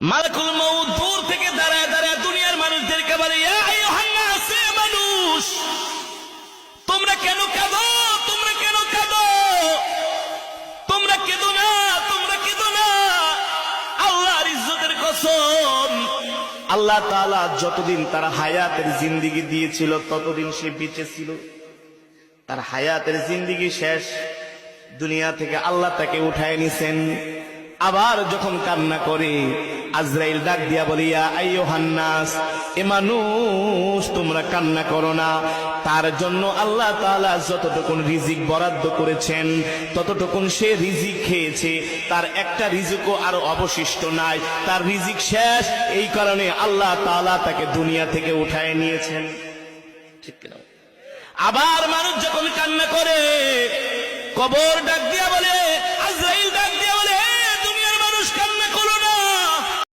মালাকুল মউত দূর থেকে দাঁড়ায় দাঁড়ায় দুনিয়ার মানুষদেরকে বলে, ইয়া আইয়ুহান নাস, হে মানুষ, তোমরা কেন কাঁদো? তোমরা কেন কাঁদো? তোমরা কেঁদো না, তোমরা কেঁদো না। আল্লাহর ইজ্জতের কসম, আল্লাহ তাআলা যতদিন তার হায়াতের জিন্দেগি দিয়েছিল ততদিন সে বেঁচে ছিল। তার হায়াতের জিন্দেগি শেষ, দুনিয়া থেকে আল্লাহ তাকে উঠায় নিছেন। আবার যখন কান্না করে, আজরাইল ডাক দিয়া বলে, ইয়া আইয়ুহান নাস, এ মানুষ তোমরা কান্না করো না। তার জন্য আল্লাহ তাআলা যতটুকুন রিজিক বরাদ্দ করেছেন ততটুকুন সে রিজিক খেয়েছে, তার একটা রিজিকও আর অবশিষ্ট নাই, তার রিজিক শেষ। এই কারণে আল্লাহ তাআলা তাকে দুনিয়া থেকে উঠায় নিয়েছেন। ঠিক কিনা? আবার মানুষ যখন কান্না করে, কবর ডাক দিয়া বলে,